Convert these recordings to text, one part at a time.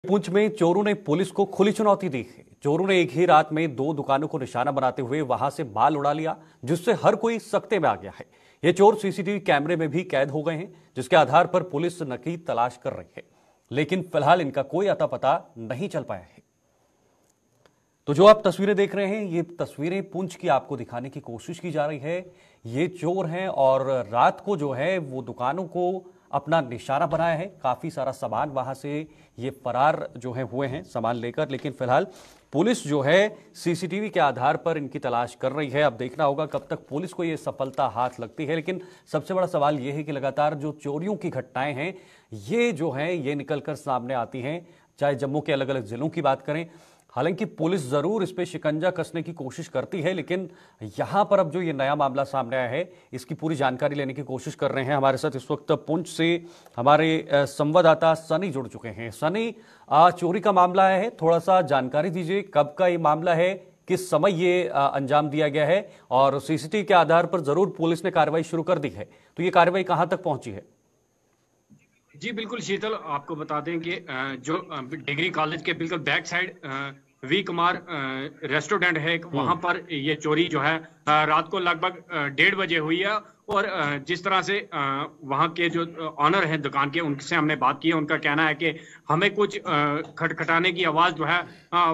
पुंछ में चोरों ने पुलिस को खुली चुनौती दी है। चोरों ने एक ही रात में 2 दुकानों को निशाना बनाते हुए वहां से माल उड़ा लिया, जिससे हर कोई सकते में आ गया है। ये चोर सीसीटीवी कैमरे में भी कैद हो गए हैं, जिसके आधार पर पुलिस नकी तलाश कर रही है, लेकिन फिलहाल इनका कोई अता पता नहीं चल पाया है। तो जो आप तस्वीरें देख रहे हैं, ये तस्वीरें पुंछ की आपको दिखाने की कोशिश की जा रही है। ये चोर हैं और रात को जो है वो दुकानों को अपना निशाना बनाया है। काफी सारा सामान वहां से ये फरार जो है हुए हैं सामान लेकर, लेकिन फिलहाल पुलिस जो है सीसीटीवी के आधार पर इनकी तलाश कर रही है। अब देखना होगा कब तक पुलिस को ये सफलता हाथ लगती है। लेकिन सबसे बड़ा सवाल ये है कि लगातार जो चोरियों की घटनाएं हैं ये जो है ये निकलकर सामने आती हैं, चाहे जम्मू के अलग अलग जिलों की बात करें। हालांकि पुलिस जरूर इस पे शिकंजा कसने की कोशिश करती है, लेकिन यहां पर अब जो ये नया मामला सामने आया है इसकी पूरी जानकारी लेने की कोशिश कर रहे हैं। हमारे साथ इस वक्त पुंछ से हमारे संवाददाता सनी जुड़ चुके हैं। सनी, चोरी का मामला है, थोड़ा सा जानकारी दीजिए, कब का ये मामला है, किस समय ये अंजाम दिया गया है, और सीसीटीवी के आधार पर जरूर पुलिस ने कार्रवाई शुरू कर दी है, तो ये कार्रवाई कहां तक पहुंची है? जी बिल्कुल शीतल, आपको बता दें कि जो डिग्री कॉलेज के बिल्कुल back side V Kumar restaurant है, वहां पर ये चोरी जो है रात को लगभग 1:30 बजे हुई है। और जिस तरह से वहां के जो ऑनर हैं दुकान के, उनसे हमने बात की है। उनका कहना है कि हमें कुछ खटखटाने की आवाज जो है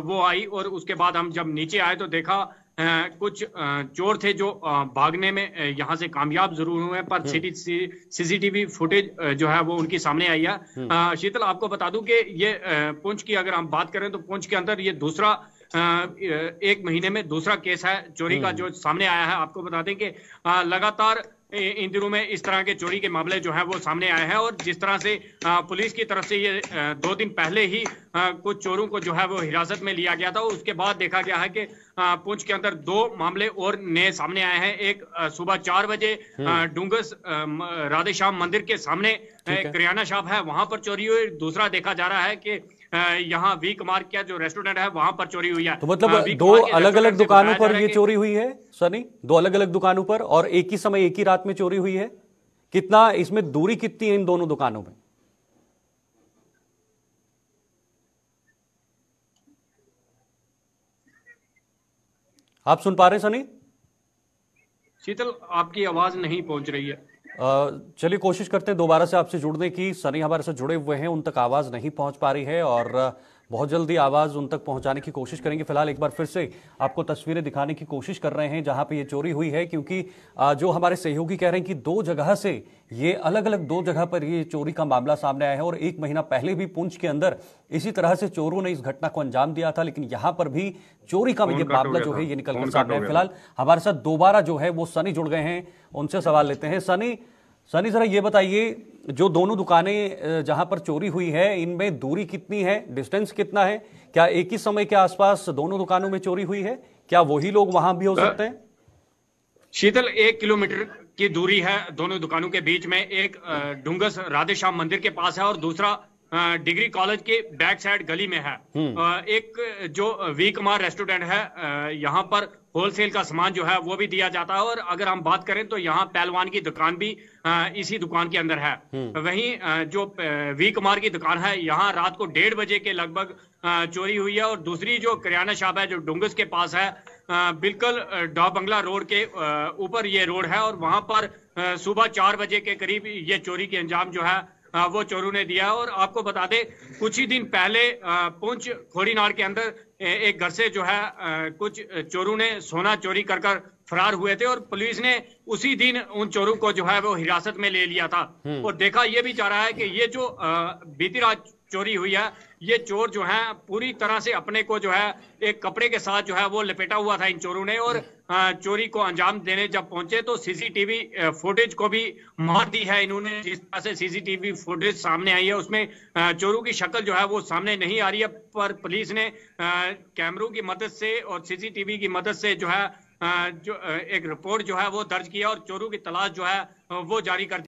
वो आई, और उसके बाद हम जब नीचे आए तो देखा कुछ चोर थे जो भागने में यहाँ से कामयाब जरूर हुए, पर सीसीटीवी फुटेज जो है वो उनकी सामने आई है। शीतल, आपको बता दूं कि ये पुंछ की अगर हम बात करें तो पुंछ के अंदर ये दूसरा 1 महीने में दूसरा केस है चोरी का जो सामने आया है। आपको बता दें कि लगातार इन दिनों में इस तरह के चोरी के मामले जो है वो सामने आए हैं, और जिस तरह से पुलिस की तरफ से ये 2 दिन पहले ही कुछ चोरों को जो है वो हिरासत में लिया गया था। उसके बाद देखा गया है कि पुंछ के अंदर 2 मामले और नए सामने आए हैं। एक सुबह 4 बजे डूंगस राधे श्याम मंदिर के सामने किराना शॉप है, वहां पर चोरी हुई। दूसरा देखा जा रहा है कि यहाँ वी कुमार का जो रेस्टोरेंट है वहां पर चोरी हुई है। तो मतलब 2 अलग अलग दुकानों पर ये चोरी हुई है सनी, 2 अलग अलग दुकानों पर, और एक ही समय एक ही रात में चोरी हुई है। कितना इसमें दूरी कितनी है इन दोनों दुकानों में? आप सुन पा रहे हैं सनी? शीतल, आपकी आवाज नहीं पहुंच रही है। चलिए कोशिश करते हैं दोबारा से आपसे जुड़ने की। सनी हमारे साथ जुड़े हुए हैं, उन तक आवाज नहीं पहुंच पा रही है और बहुत जल्दी आवाज उन तक पहुंचाने की कोशिश करेंगे। फिलहाल एक बार फिर से आपको तस्वीरें दिखाने की कोशिश कर रहे हैं जहां पे ये चोरी हुई है, क्योंकि जो हमारे सहयोगी कह रहे हैं कि 2 जगह से ये अलग अलग 2 जगह पर ये चोरी का मामला सामने आया है, और 1 महीना पहले भी पुंछ के अंदर इसी तरह से चोरों ने इस घटना को अंजाम दिया था। लेकिन यहां पर भी चोरी का ये मामला जो है ये निकलकर सामने आया। फिलहाल हमारे साथ दोबारा जो है वो सनी जुड़ गए हैं, उनसे सवाल लेते हैं। सनी जरा ये बताइए, जो दोनों दुकानें जहां पर चोरी हुई है इनमें दूरी कितनी है, डिस्टेंस कितना है? क्या एक ही समय के आसपास दोनों दुकानों में चोरी हुई है? क्या वही लोग वहां भी हो सकते हैं? शीतल, 1 किलोमीटर की दूरी है दोनों दुकानों के बीच में। एक डूंगस राधे श्याम मंदिर के पास है और दूसरा डिग्री कॉलेज के बैक साइड गली में है। एक जो वी कुमार रेस्टोरेंट है, यहाँ पर होलसेल का सामान जो है वो भी दिया जाता है, और अगर हम बात करें तो यहाँ पहलवान की दुकान भी इसी दुकान के अंदर है। वहीं जो वी कुमार की दुकान है, यहाँ रात को 1:30 बजे के लगभग चोरी हुई है। और दूसरी जो किराना शॉप है जो डूंगस के पास है, बिल्कुल डॉ बंगला रोड के ऊपर ये रोड है, और वहां पर सुबह 4 बजे के करीब ये चोरी के अंजाम जो है वो चोरों ने दिया। और आपको बता दें, कुछ ही दिन पहले पुंछ खोड़ीनार के अंदर एक घर से जो है कुछ चोरों ने सोना चोरी कर फरार हुए थे, और पुलिस ने उसी दिन उन चोरों को जो है वो हिरासत में ले लिया था। और देखा यह भी जा रहा है कि ये जो बीती रात चोरी हुई है, ये चोर जो है पूरी तरह से अपने को जो है एक कपड़े के साथ जो है वो लपेटा हुआ था इन चोरों ने। और चोरी को अंजाम देने जब पहुंचे तो सीसीटीवी फुटेज को भी मार दी है इन्होंने। जिस तरह से सीसीटीवी फुटेज सामने आई है उसमें चोरों की शक्ल जो है वो सामने नहीं आ रही है, पर पुलिस ने कैमरों की मदद से और सीसीटीवी की मदद से जो है जो एक रिपोर्ट जो है वो दर्ज किया और चोरों की तलाश जो है वो जारी कर दी।